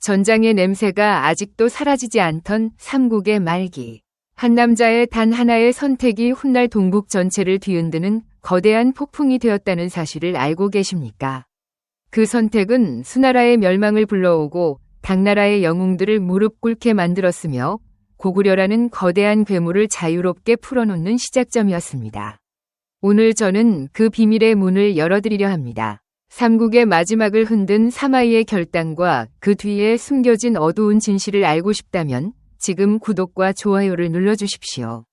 전장의 냄새가 아직도 사라지지 않던 삼국의 말기. 한 남자의 단 하나의 선택이 훗날 동북 전체를 뒤흔드는 거대한 폭풍이 되었다는 사실을 알고 계십니까? 그 선택은 수나라의 멸망을 불러오고 당나라의 영웅들을 무릎 꿇게 만들었으며 고구려라는 거대한 괴물을 자유롭게 풀어놓는 시작점이었습니다. 오늘 저는 그 비밀의 문을 열어드리려 합니다. 삼국의 마지막을 흔든 사마이의 결단과 그 뒤에 숨겨진 어두운 진실을 알고 싶다면 지금 구독과 좋아요를 눌러주십시오.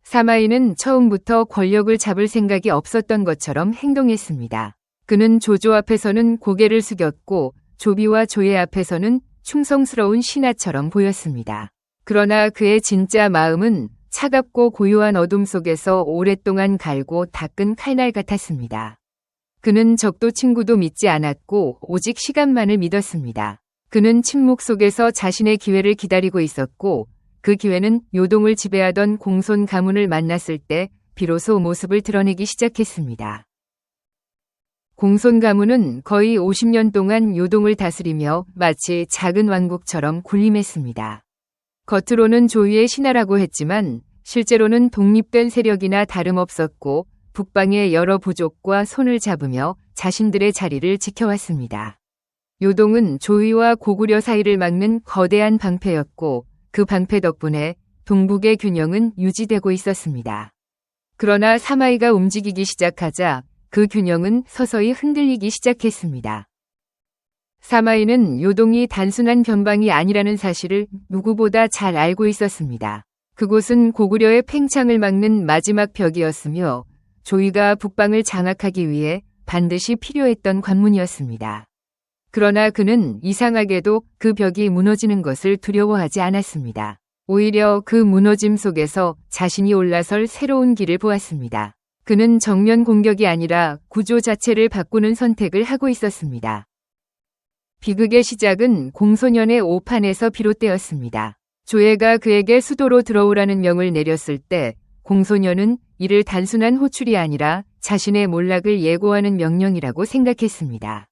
사마이는 처음부터 권력을 잡을 생각이 없었던 것처럼 행동했습니다. 그는 조조 앞에서는 고개를 숙였고 조비와 조예 앞에서는 충성스러운 신하처럼 보였습니다. 그러나 그의 진짜 마음은 차갑고 고요한 어둠 속에서 오랫동안 갈고 닦은 칼날 같았습니다. 그는 적도 친구도 믿지 않았고 오직 시간만을 믿었습니다. 그는 침묵 속에서 자신의 기회를 기다리고 있었고 그 기회는 요동을 지배하던 공손 가문을 만났을 때 비로소 모습을 드러내기 시작했습니다. 공손 가문은 거의 50년 동안 요동을 다스리며 마치 작은 왕국처럼 군림했습니다. 겉으로는 조위의 신하라고 했지만 실제로는 독립된 세력이나 다름없었고 북방의 여러 부족과 손을 잡으며 자신들의 자리를 지켜왔습니다. 요동은 조위와 고구려 사이를 막는 거대한 방패였고 그 방패 덕분에 동북의 균형은 유지되고 있었습니다. 그러나 사마이가 움직이기 시작하자 그 균형은 서서히 흔들리기 시작했습니다. 사마이는 요동이 단순한 변방이 아니라는 사실을 누구보다 잘 알고 있었습니다. 그곳은 고구려의 팽창을 막는 마지막 벽이었으며 조위가 북방을 장악하기 위해 반드시 필요했던 관문이었습니다. 그러나 그는 이상하게도 그 벽이 무너지는 것을 두려워하지 않았습니다. 오히려 그 무너짐 속에서 자신이 올라설 새로운 길을 보았습니다. 그는 정면 공격이 아니라 구조 자체를 바꾸는 선택을 하고 있었습니다. 비극의 시작은 공소년의 오판에서 비롯되었습니다. 조예가 그에게 수도로 들어오라는 명을 내렸을 때 공소년은 이를 단순한 호출이 아니라 자신의 몰락을 예고하는 명령이라고 생각했습니다.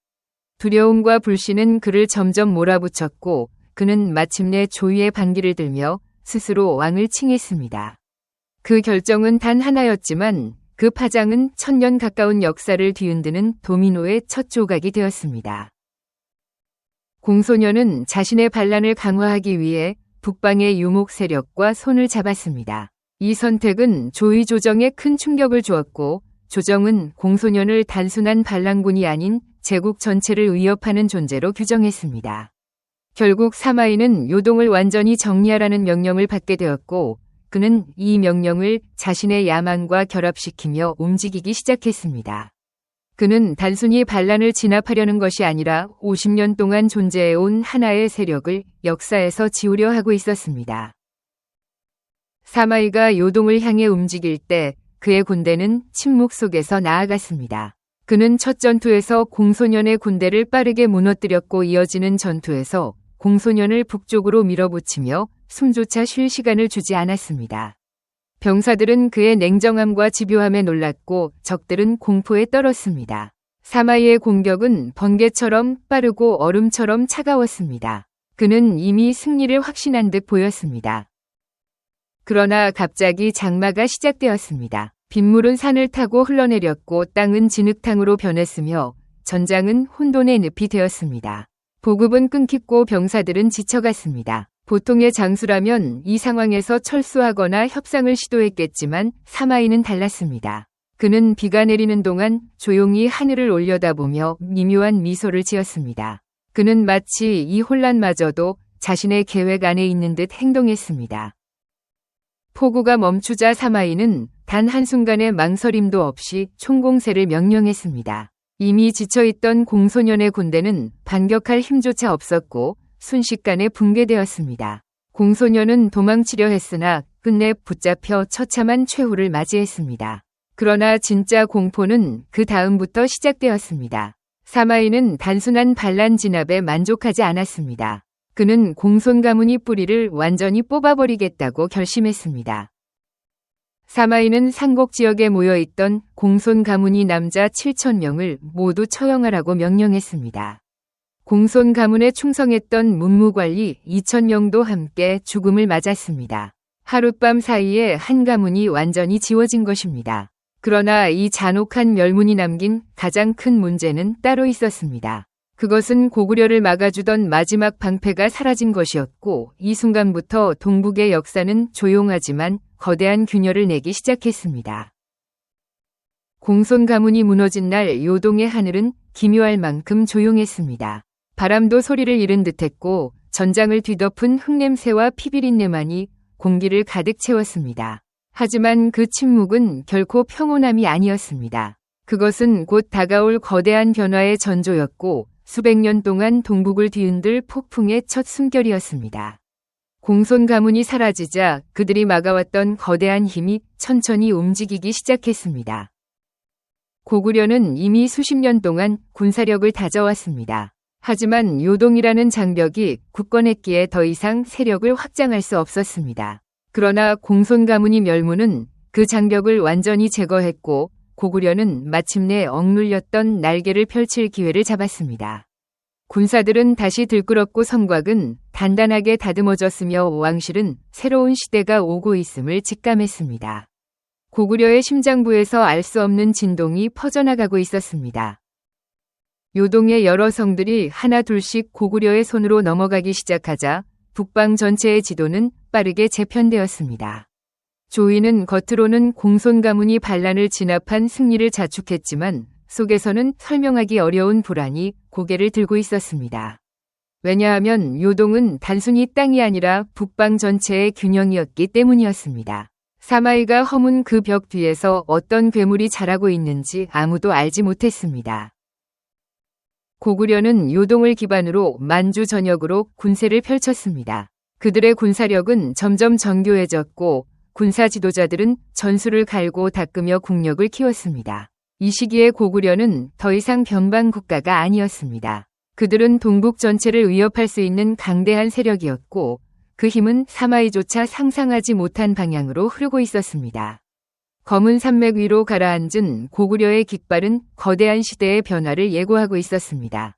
두려움과 불신은 그를 점점 몰아붙였고 그는 마침내 조위의 반기를 들며 스스로 왕을 칭했습니다. 그 결정은 단 하나였지만 그 파장은 1000년 가까운 역사를 뒤흔드는 도미노의 첫 조각이 되었습니다. 공소년은 자신의 반란을 강화하기 위해 북방의 유목 세력과 손을 잡았습니다. 이 선택은 조위 조정에 큰 충격을 주었고 조정은 공소년을 단순한 반란군이 아닌 제국 전체를 위협하는 존재로 규정했습니다. 결국 사마이는 요동을 완전히 정리하라는 명령을 받게 되었고 그는 이 명령을 자신의 야망과 결합시키며 움직이기 시작했습니다. 그는 단순히 반란을 진압하려는 것이 아니라 50년 동안 존재해온 하나의 세력을 역사에서 지우려 하고 있었습니다. 사마이가 요동을 향해 움직일 때 그의 군대는 침묵 속에서 나아갔습니다. 그는 첫 전투에서 공소년의 군대를 빠르게 무너뜨렸고 이어지는 전투에서 공소년을 북쪽으로 밀어붙이며 숨조차 쉴 시간을 주지 않았습니다. 병사들은 그의 냉정함과 집요함에 놀랐고 적들은 공포에 떨었습니다. 사마이의 공격은 번개처럼 빠르고 얼음처럼 차가웠습니다. 그는 이미 승리를 확신한 듯 보였습니다. 그러나 갑자기 장마가 시작되었습니다. 빗물은 산을 타고 흘러내렸고 땅은 진흙탕으로 변했으며 전장은 혼돈의 늪이 되었습니다. 보급은 끊기고 병사들은 지쳐갔습니다. 보통의 장수라면 이 상황에서 철수하거나 협상을 시도했겠지만 사마이는 달랐습니다. 그는 비가 내리는 동안 조용히 하늘을 올려다보며 미묘한 미소를 지었습니다. 그는 마치 이 혼란마저도 자신의 계획 안에 있는 듯 행동했습니다. 폭우가 멈추자 사마이는 단 한순간의 망설임도 없이 총공세를 명령했습니다. 이미 지쳐있던 공소년의 군대는 반격할 힘조차 없었고 순식간에 붕괴되었습니다. 공소년은 도망치려 했으나 끝내 붙잡혀 처참한 최후를 맞이했습니다. 그러나 진짜 공포는 그 다음부터 시작되었습니다. 사마이는 단순한 반란 진압에 만족하지 않았습니다. 그는 공손 가문이 뿌리를 완전히 뽑아버리겠다고 결심했습니다. 사마이는 상곡 지역에 모여있던 공손 가문이 남자 7,000명을 모두 처형하라고 명령했습니다. 공손 가문에 충성했던 문무관리 2,000명도 함께 죽음을 맞았습니다. 하룻밤 사이에 한 가문이 완전히 지워진 것입니다. 그러나 이 잔혹한 멸문이 남긴 가장 큰 문제는 따로 있었습니다. 그것은 고구려를 막아주던 마지막 방패가 사라진 것이었고, 이 순간부터 동북의 역사는 조용하지만 거대한 균열을 내기 시작했습니다. 공손 가문이 무너진 날 요동의 하늘은 기묘할 만큼 조용했습니다. 바람도 소리를 잃은 듯했고 전장을 뒤덮은 흙냄새와 피비린내만이 공기를 가득 채웠습니다. 하지만 그 침묵은 결코 평온함이 아니었습니다. 그것은 곧 다가올 거대한 변화의 전조였고 수백 년 동안 동북을 뒤흔들 폭풍의 첫 숨결이었습니다. 공손 가문이 사라지자 그들이 막아왔던 거대한 힘이 천천히 움직이기 시작했습니다. 고구려는 이미 수십 년 동안 군사력을 다져왔습니다. 하지만 요동이라는 장벽이 굳건했기에 더 이상 세력을 확장할 수 없었습니다. 그러나 공손 가문이 멸문은 그 장벽을 완전히 제거했고 고구려는 마침내 억눌렸던 날개를 펼칠 기회를 잡았습니다. 군사들은 다시 들끓었고 성곽은 단단하게 다듬어졌으며 왕실은 새로운 시대가 오고 있음을 직감했습니다. 고구려의 심장부에서 알 수 없는 진동이 퍼져나가고 있었습니다. 요동의 여러 성들이 하나 둘씩 고구려의 손으로 넘어가기 시작하자 북방 전체의 지도는 빠르게 재편되었습니다. 조이는 겉으로는 공손 가문이 반란을 진압한 승리를 자축했지만 속에서는 설명하기 어려운 불안이 고개를 들고 있었습니다. 왜냐하면 요동은 단순히 땅이 아니라 북방 전체의 균형이었기 때문이었습니다. 사마이가 허문 그 벽 뒤에서 어떤 괴물이 자라고 있는지 아무도 알지 못했습니다. 고구려는 요동을 기반으로 만주 전역으로 군세를 펼쳤습니다. 그들의 군사력은 점점 정교해졌고 군사 지도자들은 전술을 갈고 닦으며 국력을 키웠습니다. 이 시기에 고구려는 더 이상 변방 국가가 아니었습니다. 그들은 동북 전체를 위협할 수 있는 강대한 세력이었고 그 힘은 사마이조차 상상하지 못한 방향으로 흐르고 있었습니다. 검은 산맥 위로 가라앉은 고구려의 깃발은 거대한 시대의 변화를 예고하고 있었습니다.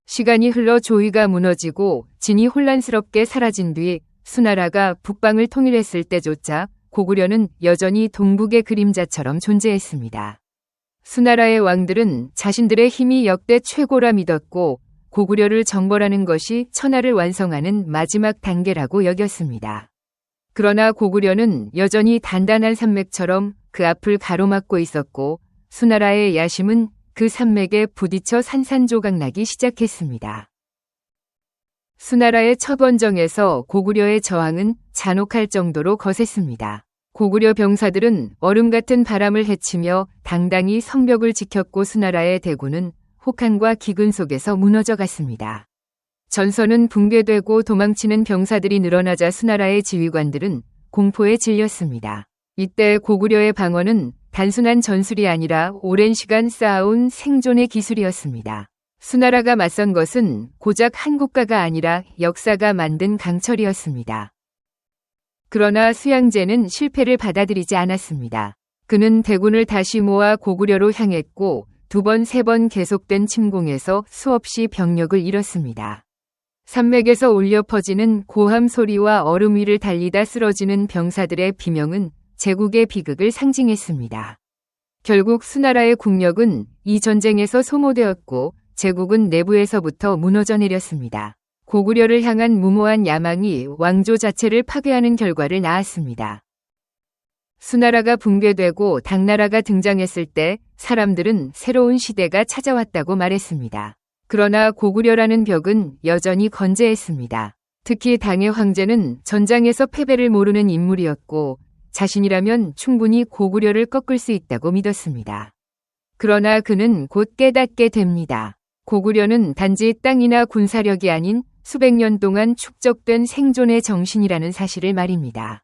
시간이 흘러 조이가 무너지고 진이 혼란스럽게 사라진 뒤 수나라가 북방을 통일했을 때조차 고구려는 여전히 동북의 그림자처럼 존재했습니다. 수나라의 왕들은 자신들의 힘이 역대 최고라 믿었고 고구려를 정벌하는 것이 천하를 완성하는 마지막 단계라고 여겼습니다. 그러나 고구려는 여전히 단단한 산맥처럼 그 앞을 가로막고 있었고 수나라의 야심은 그 산맥에 부딪혀 산산조각나기 시작했습니다. 수나라의 첩원정에서 고구려의 저항은 잔혹할 정도로 거셌습니다. 고구려 병사들은 얼음 같은 바람을 헤치며 당당히 성벽을 지켰고 수나라의 대군은 혹한과 기근 속에서 무너져갔습니다. 전선은 붕괴되고 도망치는 병사들이 늘어나자 수나라의 지휘관들은 공포에 질렸습니다. 이때 고구려의 방어는 단순한 전술이 아니라 오랜 시간 쌓아온 생존의 기술이었습니다. 수나라가 맞선 것은 고작 한 국가가 아니라 역사가 만든 강철이었습니다. 그러나 수양제는 실패를 받아들이지 않았습니다. 그는 대군을 다시 모아 고구려로 향했고 두 번, 세 번 계속된 침공에서 수없이 병력을 잃었습니다. 산맥에서 울려 퍼지는 고함 소리와 얼음 위를 달리다 쓰러지는 병사들의 비명은 제국의 비극을 상징했습니다. 결국 수나라의 국력은 이 전쟁에서 소모되었고 제국은 내부에서부터 무너져 내렸습니다. 고구려를 향한 무모한 야망이 왕조 자체를 파괴하는 결과를 낳았습니다. 수나라가 붕괴되고 당나라가 등장했을 때 사람들은 새로운 시대가 찾아왔다고 말했습니다. 그러나 고구려라는 벽은 여전히 건재했습니다. 특히 당의 황제는 전장에서 패배를 모르는 인물이었고 자신이라면 충분히 고구려를 꺾을 수 있다고 믿었습니다. 그러나 그는 곧 깨닫게 됩니다. 고구려는 단지 땅이나 군사력이 아닌 수백 년 동안 축적된 생존의 정신이라는 사실을 말입니다.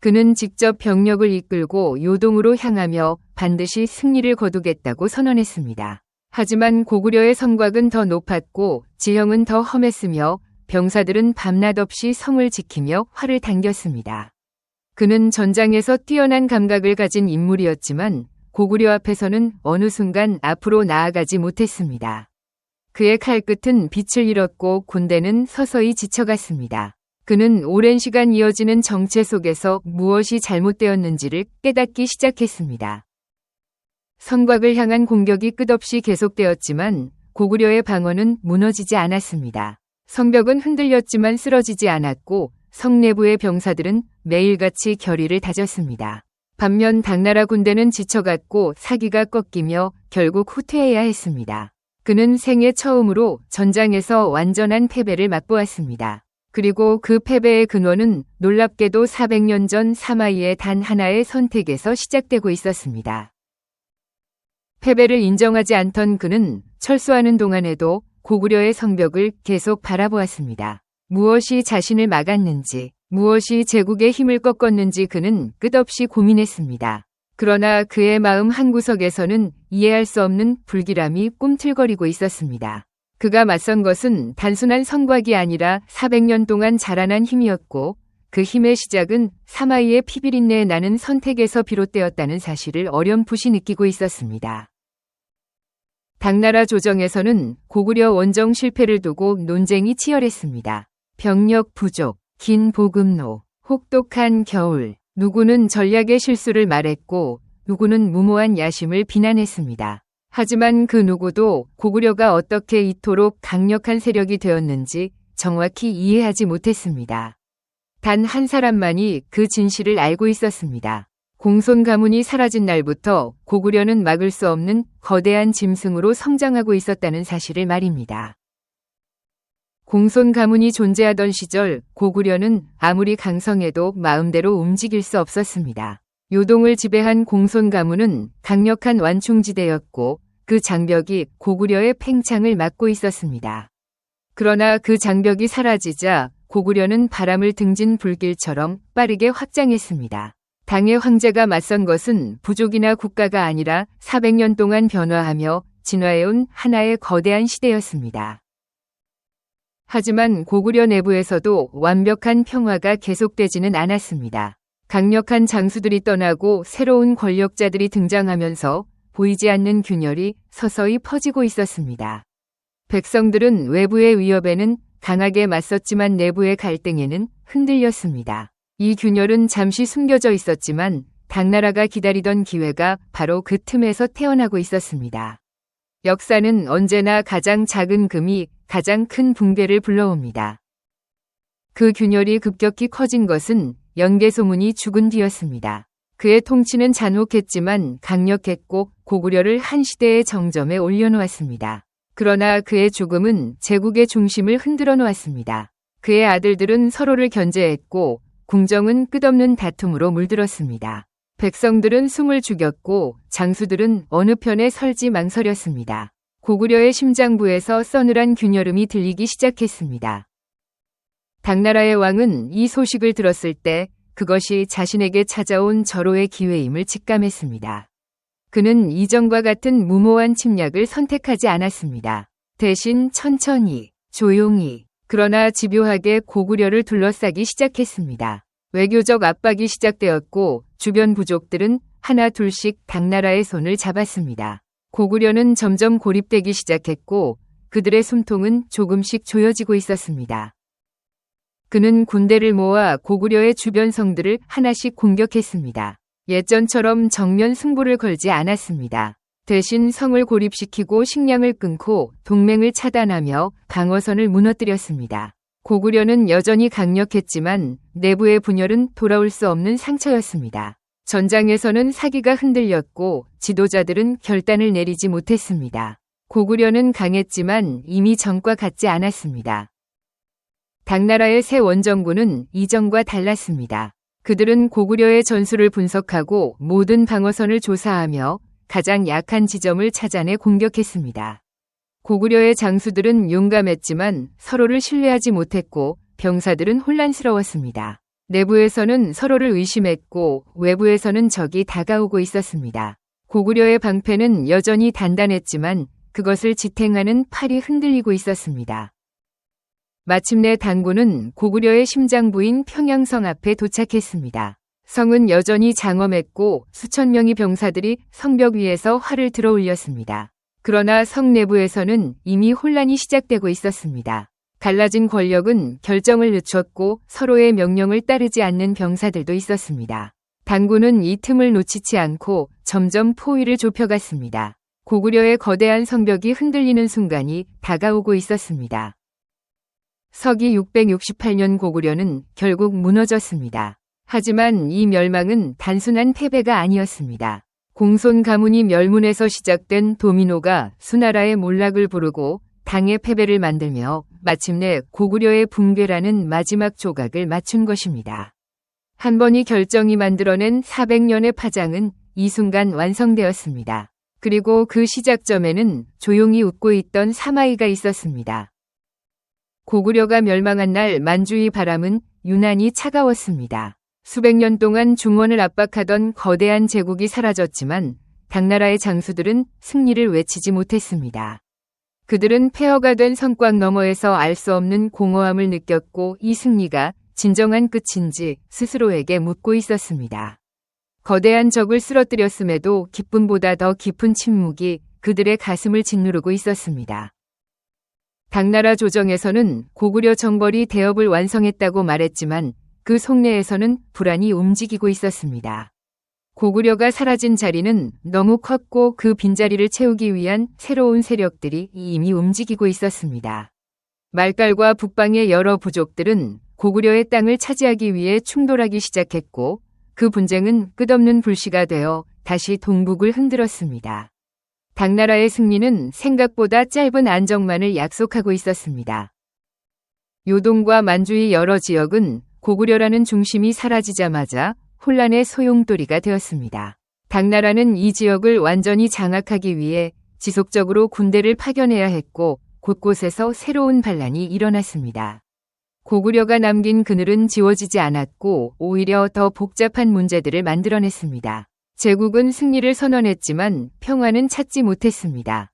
그는 직접 병력을 이끌고 요동으로 향하며 반드시 승리를 거두겠다고 선언했습니다. 하지만 고구려의 성곽은 더 높았고 지형은 더 험했으며 병사들은 밤낮 없이 성을 지키며 활을 당겼습니다. 그는 전장에서 뛰어난 감각을 가진 인물이었지만 고구려 앞에서는 어느 순간 앞으로 나아가지 못했습니다. 그의 칼끝은 빛을 잃었고 군대는 서서히 지쳐갔습니다. 그는 오랜 시간 이어지는 정체 속에서 무엇이 잘못되었는지를 깨닫기 시작했습니다. 성곽을 향한 공격이 끝없이 계속되었지만 고구려의 방어는 무너지지 않았습니다. 성벽은 흔들렸지만 쓰러지지 않았고 성 내부의 병사들은 매일같이 결의를 다졌습니다. 반면 당나라 군대는 지쳐갔고 사기가 꺾이며 결국 후퇴해야 했습니다. 그는 생애 처음으로 전장에서 완전한 패배를 맛보았습니다. 그리고 그 패배의 근원은 놀랍게도 400년 전 사마이의 단 하나의 선택에서 시작되고 있었습니다. 패배를 인정하지 않던 그는 철수하는 동안에도 고구려의 성벽을 계속 바라보았습니다. 무엇이 자신을 막았는지, 무엇이 제국의 힘을 꺾었는지 그는 끝없이 고민했습니다. 그러나 그의 마음 한구석에서는 이해할 수 없는 불길함이 꿈틀거리고 있었습니다. 그가 맞선 것은 단순한 성곽이 아니라 400년 동안 자라난 힘이었고 그 힘의 시작은 사마이의 피비린내에 나는 선택에서 비롯되었다는 사실을 어렴풋이 느끼고 있었습니다. 당나라 조정에서는 고구려 원정 실패를 두고 논쟁이 치열했습니다. 병력 부족, 긴 보급로, 혹독한 겨울, 누구는 전략의 실수를 말했고 누구는 무모한 야심을 비난했습니다. 하지만 그 누구도 고구려가 어떻게 이토록 강력한 세력이 되었는지 정확히 이해하지 못했습니다. 단 한 사람만이 그 진실을 알고 있었습니다. 공손 가문이 사라진 날부터 고구려는 막을 수 없는 거대한 짐승으로 성장하고 있었다는 사실을 말입니다. 공손 가문이 존재하던 시절 고구려는 아무리 강성해도 마음대로 움직일 수 없었습니다. 요동을 지배한 공손 가문은 강력한 완충지대였고 그 장벽이 고구려의 팽창을 막고 있었습니다. 그러나 그 장벽이 사라지자 고구려는 바람을 등진 불길처럼 빠르게 확장했습니다. 당의 황제가 맞선 것은 부족이나 국가가 아니라 400년 동안 변화하며 진화해온 하나의 거대한 시대였습니다. 하지만 고구려 내부에서도 완벽한 평화가 계속되지는 않았습니다. 강력한 장수들이 떠나고 새로운 권력자들이 등장하면서 보이지 않는 균열이 서서히 퍼지고 있었습니다. 백성들은 외부의 위협에는 강하게 맞섰지만 내부의 갈등에는 흔들렸습니다. 이 균열은 잠시 숨겨져 있었지만 당나라가 기다리던 기회가 바로 그 틈에서 태어나고 있었습니다. 역사는 언제나 가장 작은 금이 가장 큰 붕괴를 불러옵니다. 그 균열이 급격히 커진 것은 연개소문이 죽은 뒤였습니다. 그의 통치는 잔혹했지만 강력했고 고구려를 한 시대의 정점에 올려놓았습니다. 그러나 그의 죽음은 제국의 중심을 흔들어 놓았습니다. 그의 아들들은 서로를 견제했고 궁정은 끝없는 다툼으로 물들었습니다. 백성들은 숨을 죽였고 장수들은 어느 편에 설지 망설였습니다. 고구려의 심장부에서 서늘한 균열음이 들리기 시작했습니다. 당나라의 왕은 이 소식을 들었을 때 그것이 자신에게 찾아온 절호의 기회임을 직감했습니다. 그는 이전과 같은 무모한 침략을 선택하지 않았습니다. 대신 천천히, 조용히, 그러나 집요하게 고구려를 둘러싸기 시작했습니다. 외교적 압박이 시작되었고 주변 부족들은 하나 둘씩 당나라의 손을 잡았습니다. 고구려는 점점 고립되기 시작했고 그들의 숨통은 조금씩 조여지고 있었습니다. 그는 군대를 모아 고구려의 주변 성들을 하나씩 공격했습니다. 예전처럼 정면 승부를 걸지 않았습니다. 대신 성을 고립시키고 식량을 끊고 동맹을 차단하며 방어선을 무너뜨렸습니다. 고구려는 여전히 강력했지만 내부의 분열은 돌아올 수 없는 상처였습니다. 전장에서는 사기가 흔들렸고 지도자들은 결단을 내리지 못했습니다. 고구려는 강했지만 이미 전과 같지 않았습니다. 당나라의 새 원정군은 이전과 달랐습니다. 그들은 고구려의 전술을 분석하고 모든 방어선을 조사하며 가장 약한 지점을 찾아내 공격했습니다. 고구려의 장수들은 용감했지만 서로를 신뢰하지 못했고 병사들은 혼란스러웠습니다. 내부에서는 서로를 의심했고 외부에서는 적이 다가오고 있었습니다. 고구려의 방패는 여전히 단단했지만 그것을 지탱하는 팔이 흔들리고 있었습니다. 마침내 당군은 고구려의 심장부인 평양성 앞에 도착했습니다. 성은 여전히 장엄했고 수천 명의 병사들이 성벽 위에서 활을 들어 올렸습니다. 그러나 성 내부에서는 이미 혼란이 시작되고 있었습니다. 갈라진 권력은 결정을 늦췄고 서로의 명령을 따르지 않는 병사들도 있었습니다. 당군은 이 틈을 놓치지 않고 점점 포위를 좁혀갔습니다. 고구려의 거대한 성벽이 흔들리는 순간이 다가오고 있었습니다. 서기 668년 고구려는 결국 무너졌습니다. 하지만 이 멸망은 단순한 패배가 아니었습니다. 공손 가문이 멸문에서 시작된 도미노가 수나라의 몰락을 부르고 당의 패배를 만들며 마침내 고구려의 붕괴라는 마지막 조각을 맞춘 것입니다. 한 번이 결정이 만들어낸 400년의 파장은 이 순간 완성되었습니다. 그리고 그 시작점에는 조용히 웃고 있던 사마이가 있었습니다. 고구려가 멸망한 날 만주의 바람은 유난히 차가웠습니다. 수백 년 동안 중원을 압박하던 거대한 제국이 사라졌지만 당나라의 장수들은 승리를 외치지 못했습니다. 그들은 폐허가 된 성곽 너머에서 알 수 없는 공허함을 느꼈고 이 승리가 진정한 끝인지 스스로에게 묻고 있었습니다. 거대한 적을 쓰러뜨렸음에도 기쁨보다 더 깊은 침묵이 그들의 가슴을 짓누르고 있었습니다. 당나라 조정에서는 고구려 정벌이 대업을 완성했다고 말했지만 그 속내에서는 불안이 움직이고 있었습니다. 고구려가 사라진 자리는 너무 컸고 그 빈자리를 채우기 위한 새로운 세력들이 이미 움직이고 있었습니다. 말갈과 북방의 여러 부족들은 고구려의 땅을 차지하기 위해 충돌하기 시작했고 그 분쟁은 끝없는 불씨가 되어 다시 동북을 흔들었습니다. 당나라의 승리는 생각보다 짧은 안정만을 약속하고 있었습니다. 요동과 만주의 여러 지역은 고구려라는 중심이 사라지자마자 혼란의 소용돌이가 되었습니다. 당나라는 이 지역을 완전히 장악하기 위해 지속적으로 군대를 파견해야 했고 곳곳에서 새로운 반란이 일어났습니다. 고구려가 남긴 그늘은 지워지지 않았고 오히려 더 복잡한 문제들을 만들어냈습니다. 제국은 승리를 선언했지만 평화는 찾지 못했습니다.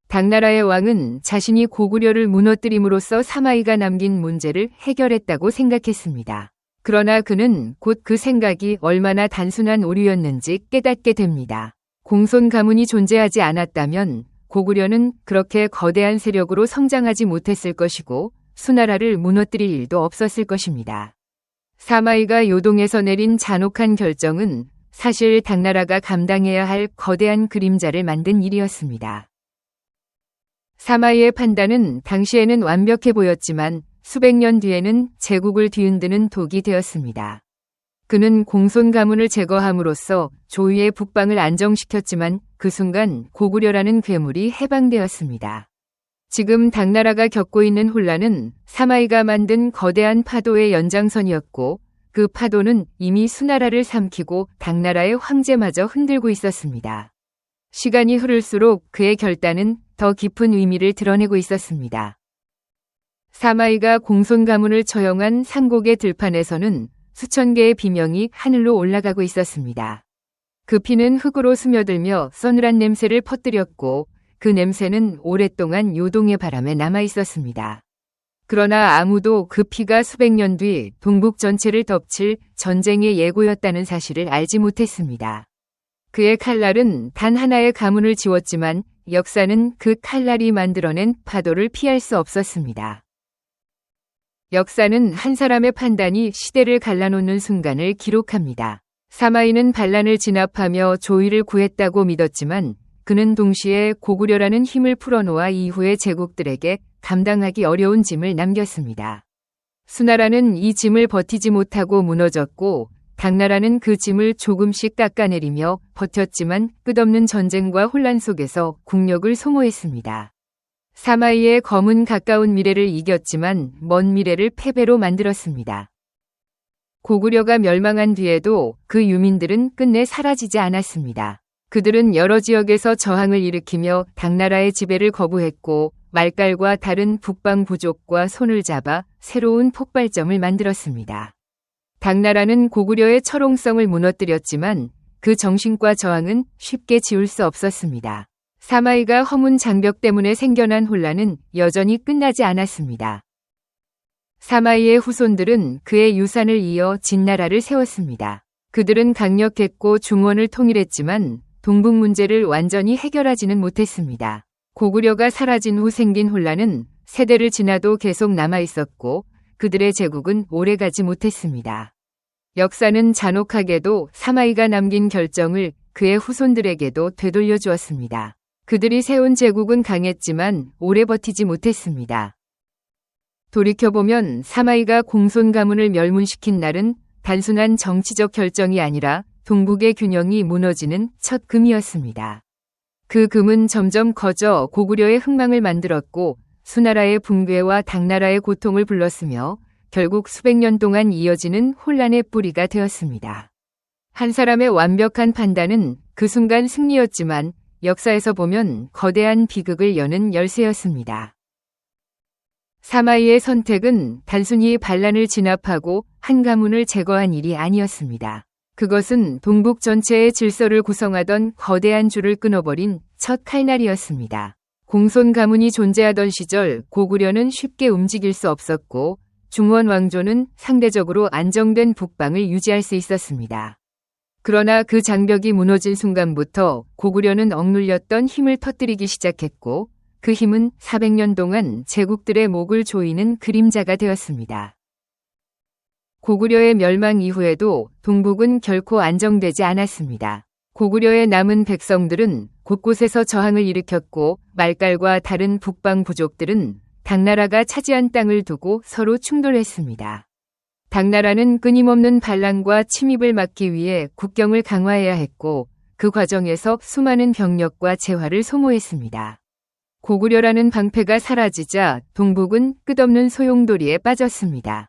당나라의 왕은 자신이 고구려를 무너뜨림으로써 사마이가 남긴 문제를 해결했다고 생각했습니다. 그러나 그는 곧 그 생각이 얼마나 단순한 오류였는지 깨닫게 됩니다. 공손 가문이 존재하지 않았다면 고구려는 그렇게 거대한 세력으로 성장하지 못했을 것이고 수나라를 무너뜨릴 일도 없었을 것입니다. 사마이가 요동에서 내린 잔혹한 결정은 사실 당나라가 감당해야 할 거대한 그림자를 만든 일이었습니다. 사마이의 판단은 당시에는 완벽해 보였지만 수백 년 뒤에는 제국을 뒤흔드는 독이 되었습니다. 그는 공손 가문을 제거함으로써 조위의 북방을 안정시켰지만 그 순간 고구려라는 괴물이 해방되었습니다. 지금 당나라가 겪고 있는 혼란은 사마이가 만든 거대한 파도의 연장선이었고 그 파도는 이미 수나라를 삼키고 당나라의 황제마저 흔들고 있었습니다. 시간이 흐를수록 그의 결단은 더 깊은 의미를 드러내고 있었습니다. 사마이가 공손 가문을 처형한 상곡의 들판에서는 수천 개의 비명이 하늘로 올라가고 있었습니다. 그 피는 흙으로 스며들며 서늘한 냄새를 퍼뜨렸고 그 냄새는 오랫동안 요동의 바람에 남아 있었습니다. 그러나 아무도 그 피가 수백 년 뒤 동북 전체를 덮칠 전쟁의 예고였다는 사실을 알지 못했습니다. 그의 칼날은 단 하나의 가문을 지웠지만 역사는 그 칼날이 만들어낸 파도를 피할 수 없었습니다. 역사는 한 사람의 판단이 시대를 갈라놓는 순간을 기록합니다. 사마이는 반란을 진압하며 조위를 구했다고 믿었지만 그는 동시에 고구려라는 힘을 풀어놓아 이후의 제국들에게 감당하기 어려운 짐을 남겼습니다. 수나라는 이 짐을 버티지 못하고 무너졌고 당나라는 그 짐을 조금씩 깎아내리며 버텼지만 끝없는 전쟁과 혼란 속에서 국력을 소모했습니다. 사마이의 검은 가까운 미래를 이겼지만 먼 미래를 패배로 만들었습니다. 고구려가 멸망한 뒤에도 그 유민들은 끝내 사라지지 않았습니다. 그들은 여러 지역에서 저항을 일으키며 당나라의 지배를 거부했고 말갈과 다른 북방 부족과 손을 잡아 새로운 폭발점을 만들었습니다. 당나라는 고구려의 철옹성을 무너뜨렸지만 그 정신과 저항은 쉽게 지울 수 없었습니다. 사마이가 허문 장벽 때문에 생겨난 혼란은 여전히 끝나지 않았습니다. 사마이의 후손들은 그의 유산을 이어 진나라를 세웠습니다. 그들은 강력했고 중원을 통일했지만 동북 문제를 완전히 해결하지는 못했습니다. 고구려가 사라진 후 생긴 혼란은 세대를 지나도 계속 남아 있었고 그들의 제국은 오래가지 못했습니다. 역사는 잔혹하게도 사마이가 남긴 결정을 그의 후손들에게도 되돌려 주었습니다. 그들이 세운 제국은 강했지만 오래 버티지 못했습니다. 돌이켜보면 사마이가 공손 가문을 멸문시킨 날은 단순한 정치적 결정이 아니라 동북의 균형이 무너지는 첫 금이었습니다. 그 금은 점점 커져 고구려의 흥망을 만들었고 수나라의 붕괴와 당나라의 고통을 불렀으며 결국 수백 년 동안 이어지는 혼란의 뿌리가 되었습니다. 한 사람의 완벽한 판단은 그 순간 승리였지만 역사에서 보면 거대한 비극을 여는 열쇠였습니다. 사마이의 선택은 단순히 반란을 진압하고 한 가문을 제거한 일이 아니었습니다. 그것은 동북 전체의 질서를 구성하던 거대한 줄을 끊어버린 첫 칼날이었습니다. 공손 가문이 존재하던 시절 고구려는 쉽게 움직일 수 없었고 중원 왕조는 상대적으로 안정된 북방을 유지할 수 있었습니다. 그러나 그 장벽이 무너진 순간부터 고구려는 억눌렸던 힘을 터뜨리기 시작했고 그 힘은 400년 동안 제국들의 목을 조이는 그림자가 되었습니다. 고구려의 멸망 이후에도 동북은 결코 안정되지 않았습니다. 고구려의 남은 백성들은 곳곳에서 저항을 일으켰고 말갈과 다른 북방 부족들은 당나라가 차지한 땅을 두고 서로 충돌했습니다. 당나라는 끊임없는 반란과 침입을 막기 위해 국경을 강화해야 했고 그 과정에서 수많은 병력과 재화를 소모했습니다. 고구려라는 방패가 사라지자 동북은 끝없는 소용돌이에 빠졌습니다.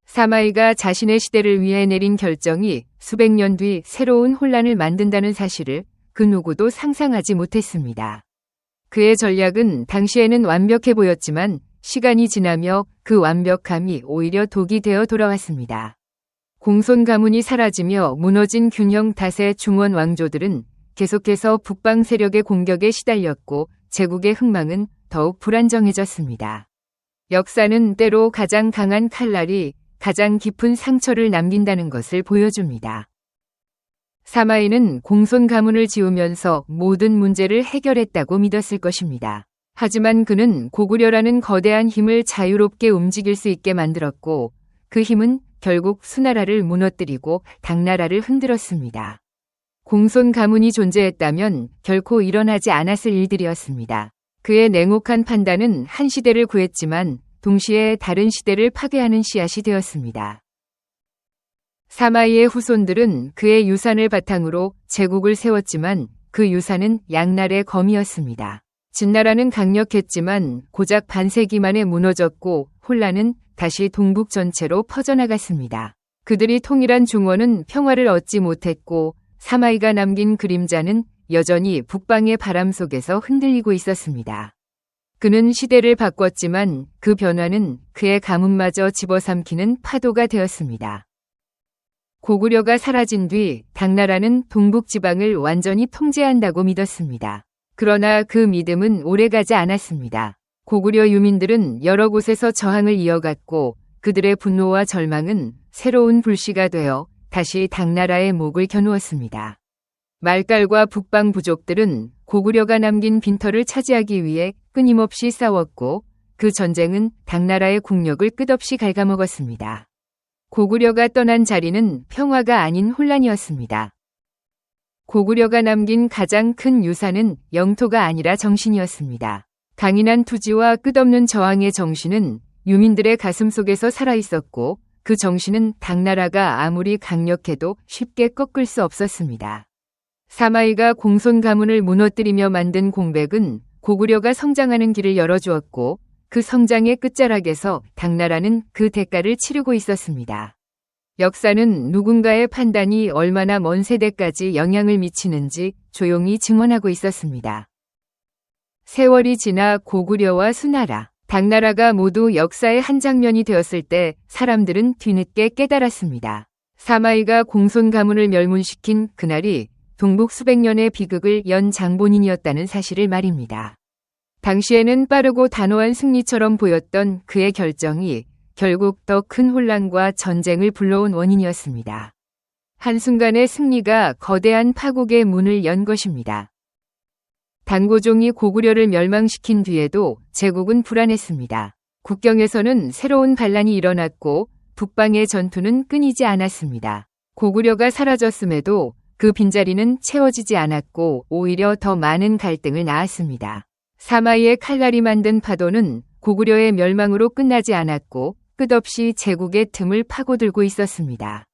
사마이가 자신의 시대를 위해 내린 결정이 수백 년 뒤 새로운 혼란을 만든다는 사실을 그 누구도 상상하지 못했습니다. 그의 전략은 당시에는 완벽해 보였지만 시간이 지나며 그 완벽함이 오히려 독이 되어 돌아왔습니다. 공손 가문이 사라지며 무너진 균형 탓에 중원 왕조들은 계속해서 북방 세력의 공격에 시달렸고 제국의 흥망은 더욱 불안정해졌습니다. 역사는 때로 가장 강한 칼날이 가장 깊은 상처를 남긴다는 것을 보여줍니다. 사마이는 공손 가문을 지우면서 모든 문제를 해결했다고 믿었을 것입니다. 하지만 그는 고구려라는 거대한 힘을 자유롭게 움직일 수 있게 만들었고 그 힘은 결국 수나라를 무너뜨리고 당나라를 흔들었습니다. 공손 가문이 존재했다면 결코 일어나지 않았을 일들이었습니다. 그의 냉혹한 판단은 한 시대를 구했지만 동시에 다른 시대를 파괴하는 씨앗이 되었습니다. 사마이의 후손들은 그의 유산을 바탕으로 제국을 세웠지만 그 유산은 양날의 검이었습니다. 진나라는 강력했지만 고작 반세기 만에 무너졌고 혼란은 다시 동북 전체로 퍼져나갔습니다. 그들이 통일한 중원은 평화를 얻지 못했고 사마이가 남긴 그림자는 여전히 북방의 바람 속에서 흔들리고 있었습니다. 그는 시대를 바꿨지만 그 변화는 그의 가문마저 집어삼키는 파도가 되었습니다. 고구려가 사라진 뒤 당나라는 동북 지방을 완전히 통제한다고 믿었습니다. 그러나 그 믿음은 오래가지 않았습니다. 고구려 유민들은 여러 곳에서 저항을 이어갔고 그들의 분노와 절망은 새로운 불씨가 되어 다시 당나라의 목을 겨누었습니다. 말갈과 북방 부족들은 고구려가 남긴 빈터를 차지하기 위해 끊임없이 싸웠고 그 전쟁은 당나라의 국력을 끝없이 갉아먹었습니다. 고구려가 떠난 자리는 평화가 아닌 혼란이었습니다. 고구려가 남긴 가장 큰 유산은 영토가 아니라 정신이었습니다. 강인한 투지와 끝없는 저항의 정신은 유민들의 가슴 속에서 살아있었고 그 정신은 당나라가 아무리 강력해도 쉽게 꺾을 수 없었습니다. 사마이가 공손 가문을 무너뜨리며 만든 공백은 고구려가 성장하는 길을 열어주었고 그 성장의 끝자락에서 당나라는 그 대가를 치르고 있었습니다. 역사는 누군가의 판단이 얼마나 먼 세대까지 영향을 미치는지 조용히 증언하고 있었습니다. 세월이 지나 고구려와 수나라, 당나라가 모두 역사의 한 장면이 되었을 때 사람들은 뒤늦게 깨달았습니다. 사마이가 공손 가문을 멸문시킨 그날이 동북 수백 년의 비극을 연 장본인이었다는 사실을 말입니다. 당시에는 빠르고 단호한 승리처럼 보였던 그의 결정이 결국 더 큰 혼란과 전쟁을 불러온 원인이었습니다. 한순간의 승리가 거대한 파국의 문을 연 것입니다. 단고종이 고구려를 멸망시킨 뒤에도 제국은 불안했습니다. 국경에서는 새로운 반란이 일어났고 북방의 전투는 끊이지 않았습니다. 고구려가 사라졌음에도 그 빈자리는 채워지지 않았고 오히려 더 많은 갈등을 낳았습니다. 사마이의 칼날이 만든 파도는 고구려의 멸망으로 끝나지 않았고 끝없이 제국의 틈을 파고들고 있었습니다.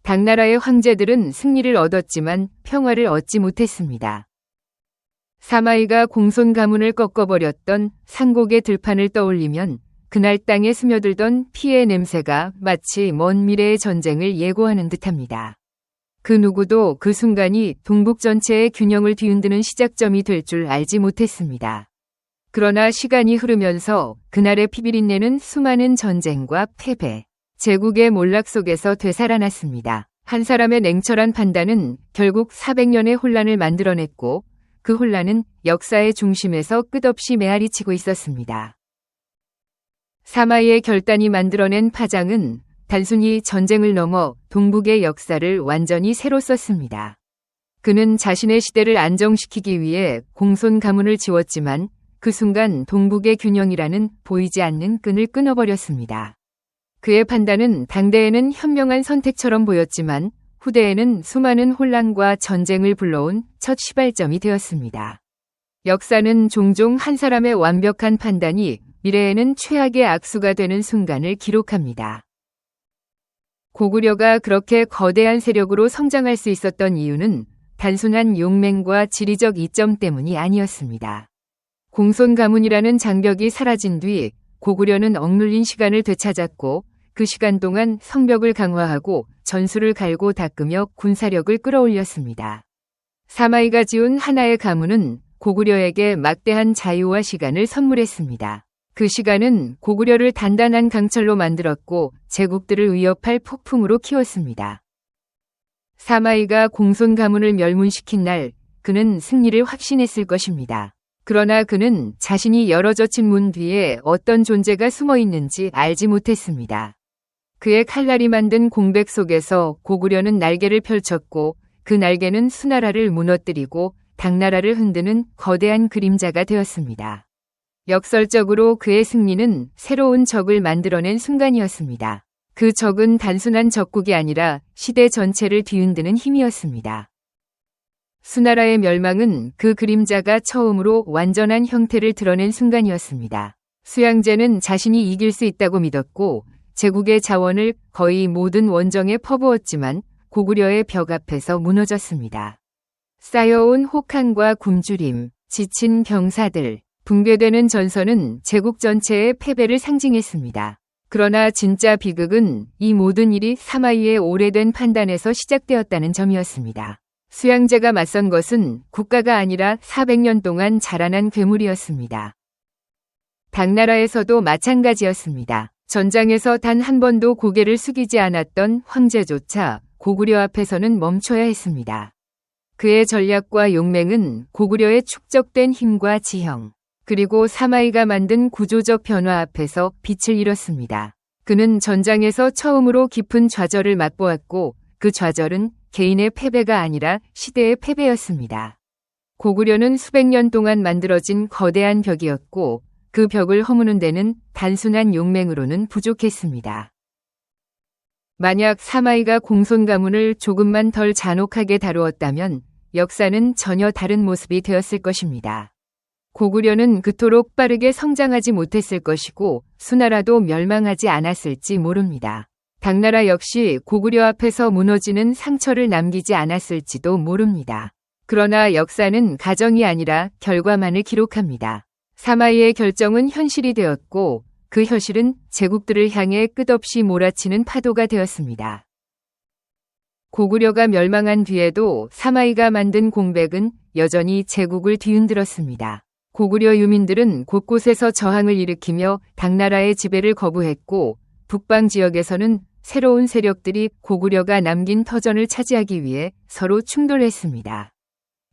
당나라의 황제들은 승리를 얻었지만 평화를 얻지 못했습니다. 사마이가 공손 가문을 꺾어버렸던 상곡의 들판을 떠올리면 그날 땅에 스며들던 피의 냄새가 마치 먼 미래의 전쟁을 예고하는 듯합니다. 그 누구도 그 순간이 동북 전체의 균형을 뒤흔드는 시작점이 될 줄 알지 못했습니다. 그러나 시간이 흐르면서 그날의 피비린내는 수많은 전쟁과 패배, 제국의 몰락 속에서 되살아났습니다. 한 사람의 냉철한 판단은 결국 400년의 혼란을 만들어냈고 그 혼란은 역사의 중심에서 끝없이 메아리치고 있었습니다. 사마이의 결단이 만들어낸 파장은 단순히 전쟁을 넘어 동북의 역사를 완전히 새로 썼습니다. 그는 자신의 시대를 안정시키기 위해 공손 가문을 지웠지만 그 순간 동북의 균형이라는 보이지 않는 끈을 끊어버렸습니다. 그의 판단은 당대에는 현명한 선택처럼 보였지만 후대에는 수많은 혼란과 전쟁을 불러온 첫 시발점이 되었습니다. 역사는 종종 한 사람의 완벽한 판단이 미래에는 최악의 악수가 되는 순간을 기록합니다. 고구려가 그렇게 거대한 세력으로 성장할 수 있었던 이유는 단순한 용맹과 지리적 이점 때문이 아니었습니다. 공손 가문이라는 장벽이 사라진 뒤 고구려는 억눌린 시간을 되찾았고 그 시간 동안 성벽을 강화하고 전술을 갈고 닦으며 군사력을 끌어올렸습니다. 사마이가 지은 하나의 가문은 고구려에게 막대한 자유와 시간을 선물했습니다. 그 시간은 고구려를 단단한 강철로 만들었고 제국들을 위협할 폭풍으로 키웠습니다. 사마이가 공손 가문을 멸문시킨 날 그는 승리를 확신했을 것입니다. 그러나 그는 자신이 열어젖힌 문 뒤에 어떤 존재가 숨어 있는지 알지 못했습니다. 그의 칼날이 만든 공백 속에서 고구려는 날개를 펼쳤고 그 날개는 수나라를 무너뜨리고 당나라를 흔드는 거대한 그림자가 되었습니다. 역설적으로 그의 승리는 새로운 적을 만들어낸 순간이었습니다. 그 적은 단순한 적국이 아니라 시대 전체를 뒤흔드는 힘이었습니다. 수나라의 멸망은 그 그림자가 처음으로 완전한 형태를 드러낸 순간이었습니다. 수양제는 자신이 이길 수 있다고 믿었고 제국의 자원을 거의 모든 원정에 퍼부었지만 고구려의 벽 앞에서 무너졌습니다. 쌓여온 혹한과 굶주림, 지친 병사들, 붕괴되는 전선은 제국 전체의 패배를 상징했습니다. 그러나 진짜 비극은 이 모든 일이 사마이의 오래된 판단에서 시작되었다는 점이었습니다. 수양제가 맞선 것은 국가가 아니라 400년 동안 자라난 괴물이었습니다. 당나라에서도 마찬가지였습니다. 전장에서 단 한 번도 고개를 숙이지 않았던 황제조차 고구려 앞에서는 멈춰야 했습니다. 그의 전략과 용맹은 고구려의 축적된 힘과 지형, 그리고 사마이가 만든 구조적 변화 앞에서 빛을 잃었습니다. 그는 전장에서 처음으로 깊은 좌절을 맛보았고 그 좌절은 개인의 패배가 아니라 시대의 패배였습니다. 고구려는 수백 년 동안 만들어진 거대한 벽이었고 그 벽을 허무는 데는 단순한 용맹으로는 부족했습니다. 만약 사마이가 공손 가문을 조금만 덜 잔혹하게 다루었다면 역사는 전혀 다른 모습이 되었을 것입니다. 고구려는 그토록 빠르게 성장하지 못했을 것이고 수나라도 멸망하지 않았을지 모릅니다. 당나라 역시 고구려 앞에서 무너지는 상처를 남기지 않았을지도 모릅니다. 그러나 역사는 가정이 아니라 결과만을 기록합니다. 사마이의 결정은 현실이 되었고 그 현실은 제국들을 향해 끝없이 몰아치는 파도가 되었습니다. 고구려가 멸망한 뒤에도 사마이가 만든 공백은 여전히 제국을 뒤흔들었습니다. 고구려 유민들은 곳곳에서 저항을 일으키며 당나라의 지배를 거부했고 북방 지역에서는 새로운 세력들이 고구려가 남긴 터전을 차지하기 위해 서로 충돌했습니다.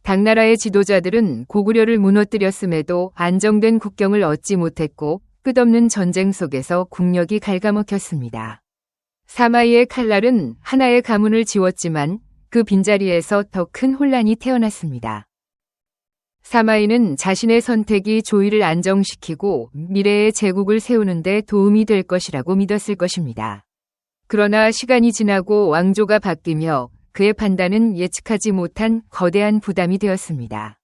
당나라의 지도자들은 고구려를 무너뜨렸음에도 안정된 국경을 얻지 못했고 끝없는 전쟁 속에서 국력이 갉아먹혔습니다. 사마이의 칼날은 하나의 가문을 지웠지만 그 빈자리에서 더 큰 혼란이 태어났습니다. 사마이는 자신의 선택이 조이를 안정시키고 미래의 제국을 세우는 데 도움이 될 것이라고 믿었을 것입니다. 그러나 시간이 지나고 왕조가 바뀌며 그의 판단은 예측하지 못한 거대한 부담이 되었습니다.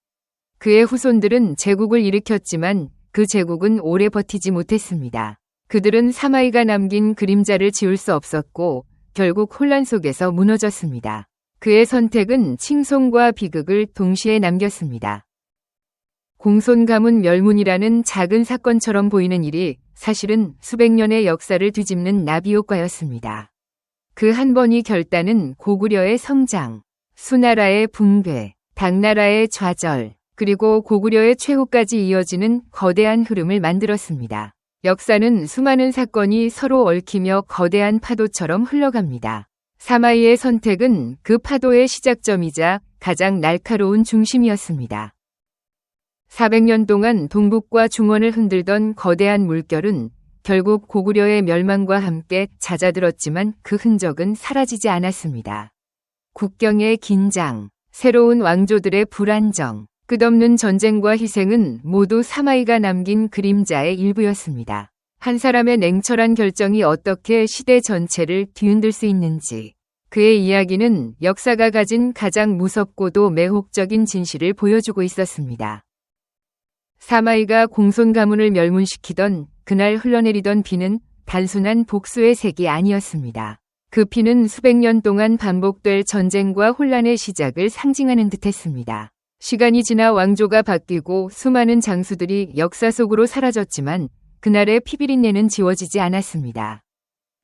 그의 후손들은 제국을 일으켰지만 그 제국은 오래 버티지 못했습니다. 그들은 사마이가 남긴 그림자를 지울 수 없었고 결국 혼란 속에서 무너졌습니다. 그의 선택은 칭송과 비극을 동시에 남겼습니다. 공손 가문 멸문이라는 작은 사건처럼 보이는 일이 사실은 수백 년의 역사를 뒤집는 나비효과였습니다. 그 한 번이 결단은 고구려의 성장, 수나라의 붕괴, 당나라의 좌절, 그리고 고구려의 최후까지 이어지는 거대한 흐름을 만들었습니다. 역사는 수많은 사건이 서로 얽히며 거대한 파도처럼 흘러갑니다. 사마이의 선택은 그 파도의 시작점이자 가장 날카로운 중심이었습니다. 400년 동안 동북과 중원을 흔들던 거대한 물결은 결국 고구려의 멸망과 함께 잦아들었지만 그 흔적은 사라지지 않았습니다. 국경의 긴장, 새로운 왕조들의 불안정, 끝없는 전쟁과 희생은 모두 사마이가 남긴 그림자의 일부였습니다. 한 사람의 냉철한 결정이 어떻게 시대 전체를 뒤흔들 수 있는지, 그의 이야기는 역사가 가진 가장 무섭고도 매혹적인 진실을 보여주고 있었습니다. 사마이가 공손 가문을 멸문시키던 그날 흘러내리던 비는 단순한 복수의 색이 아니었습니다. 그 피는 수백 년 동안 반복될 전쟁과 혼란의 시작을 상징하는 듯했습니다. 시간이 지나 왕조가 바뀌고 수많은 장수들이 역사 속으로 사라졌지만 그날의 피비린내는 지워지지 않았습니다.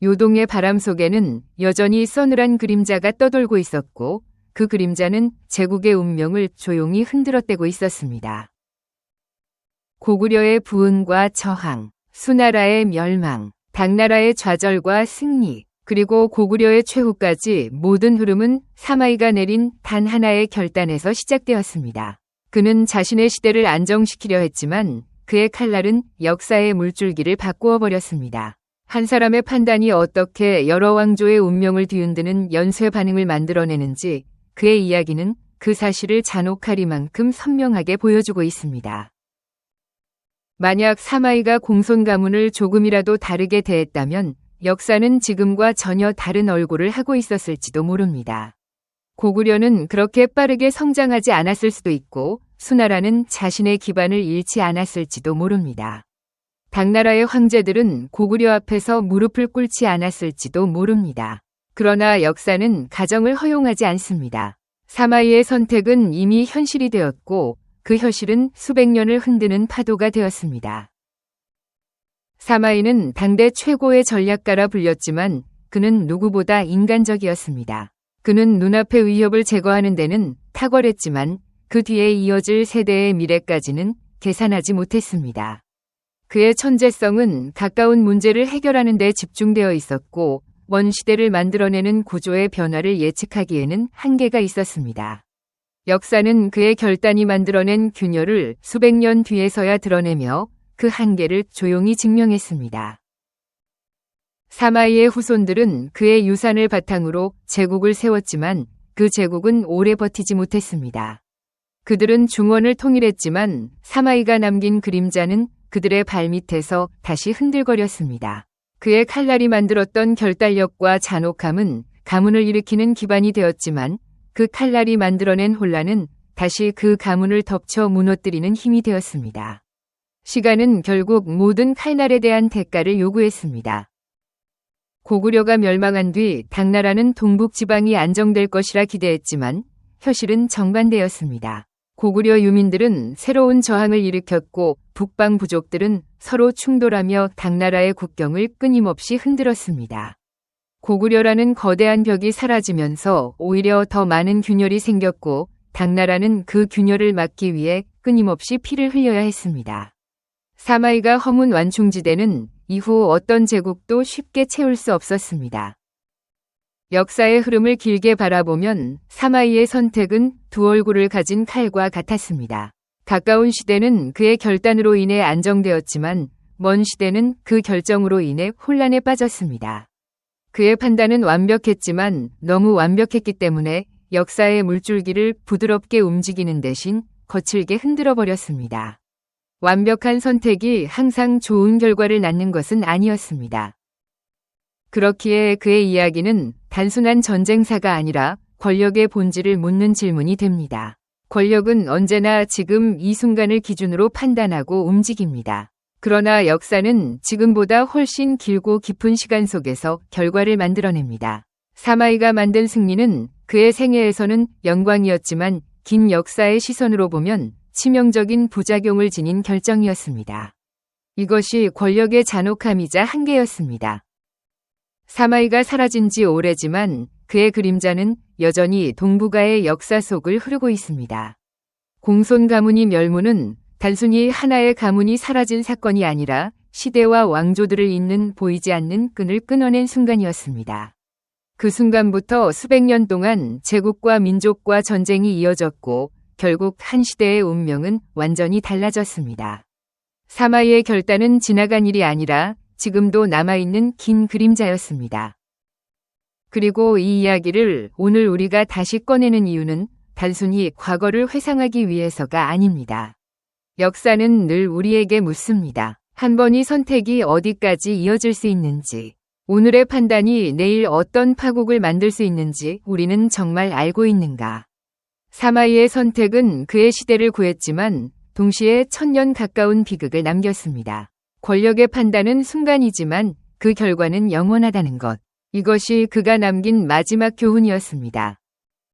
요동의 바람 속에는 여전히 서늘한 그림자가 떠돌고 있었고 그 그림자는 제국의 운명을 조용히 흔들어대고 있었습니다. 고구려의 부흥과 저항, 수나라의 멸망, 당나라의 좌절과 승리, 그리고 고구려의 최후까지 모든 흐름은 사마이가 내린 단 하나의 결단에서 시작되었습니다. 그는 자신의 시대를 안정시키려 했지만 그의 칼날은 역사의 물줄기를 바꾸어 버렸습니다. 한 사람의 판단이 어떻게 여러 왕조의 운명을 뒤흔드는 연쇄 반응을 만들어내는지 그의 이야기는 그 사실을 잔혹하리만큼 선명하게 보여주고 있습니다. 만약 사마이가 공손 가문을 조금이라도 다르게 대했다면 역사는 지금과 전혀 다른 얼굴을 하고 있었을지도 모릅니다. 고구려는 그렇게 빠르게 성장하지 않았을 수도 있고 수나라는 자신의 기반을 잃지 않았을지도 모릅니다. 당나라의 황제들은 고구려 앞에서 무릎을 꿇지 않았을지도 모릅니다. 그러나 역사는 가정을 허용하지 않습니다. 사마이의 선택은 이미 현실이 되었고 그 현실은 수백 년을 흔드는 파도가 되었습니다. 사마이는 당대 최고의 전략가라 불렸지만 그는 누구보다 인간적이었습니다. 그는 눈앞의 위협을 제거하는 데는 탁월했지만 그 뒤에 이어질 세대의 미래까지는 계산하지 못했습니다. 그의 천재성은 가까운 문제를 해결하는 데 집중되어 있었고 먼 시대를 만들어내는 구조의 변화를 예측하기에는 한계가 있었습니다. 역사는 그의 결단이 만들어낸 균열을 수백 년 뒤에서야 드러내며 그 한계를 조용히 증명했습니다. 사마이의 후손들은 그의 유산을 바탕으로 제국을 세웠지만 그 제국은 오래 버티지 못했습니다. 그들은 중원을 통일했지만 사마이가 남긴 그림자는 그들의 발밑에서 다시 흔들거렸습니다. 그의 칼날이 만들었던 결단력과 잔혹함은 가문을 일으키는 기반이 되었지만 그 칼날이 만들어낸 혼란은 다시 그 가문을 덮쳐 무너뜨리는 힘이 되었습니다. 시간은 결국 모든 칼날에 대한 대가를 요구했습니다. 고구려가 멸망한 뒤 당나라는 동북 지방이 안정될 것이라 기대했지만 현실은 정반대였습니다. 고구려 유민들은 새로운 저항을 일으켰고 북방 부족들은 서로 충돌하며 당나라의 국경을 끊임없이 흔들었습니다. 고구려라는 거대한 벽이 사라지면서 오히려 더 많은 균열이 생겼고 당나라는 그 균열을 막기 위해 끊임없이 피를 흘려야 했습니다. 사마이가 허문 완충지대는 이후 어떤 제국도 쉽게 채울 수 없었습니다. 역사의 흐름을 길게 바라보면 사마이의 선택은 두 얼굴을 가진 칼과 같았습니다. 가까운 시대는 그의 결단으로 인해 안정되었지만 먼 시대는 그 결정으로 인해 혼란에 빠졌습니다. 그의 판단은 완벽했지만 너무 완벽했기 때문에 역사의 물줄기를 부드럽게 움직이는 대신 거칠게 흔들어 버렸습니다. 완벽한 선택이 항상 좋은 결과를 낳는 것은 아니었습니다. 그렇기에 그의 이야기는 단순한 전쟁사가 아니라 권력의 본질을 묻는 질문이 됩니다. 권력은 언제나 지금 이 순간을 기준으로 판단하고 움직입니다. 그러나 역사는 지금보다 훨씬 길고 깊은 시간 속에서 결과를 만들어냅니다. 사마이가 만든 승리는 그의 생애에서는 영광이었지만 긴 역사의 시선으로 보면 치명적인 부작용을 지닌 결정이었습니다. 이것이 권력의 잔혹함이자 한계였습니다. 사마이가 사라진 지 오래지만 그의 그림자는 여전히 동북아의 역사 속을 흐르고 있습니다. 공손 가문이 멸무는 단순히 하나의 가문이 사라진 사건이 아니라 시대와 왕조들을 잇는 보이지 않는 끈을 끊어낸 순간이었습니다. 그 순간부터 수백 년 동안 제국과 민족과 전쟁이 이어졌고 결국 한 시대의 운명은 완전히 달라졌습니다. 사마이의 결단은 지나간 일이 아니라 지금도 남아있는 긴 그림자였습니다. 그리고 이 이야기를 오늘 우리가 다시 꺼내는 이유는 단순히 과거를 회상하기 위해서가 아닙니다. 역사는 늘 우리에게 묻습니다. 한 번의 선택이 어디까지 이어질 수 있는지, 오늘의 판단이 내일 어떤 파국을 만들 수 있는지 우리는 정말 알고 있는가? 사마이의 선택은 그의 시대를 구했지만 동시에 1000년 가까운 비극을 남겼습니다. 권력의 판단은 순간이지만 그 결과는 영원하다는 것. 이것이 그가 남긴 마지막 교훈이었습니다.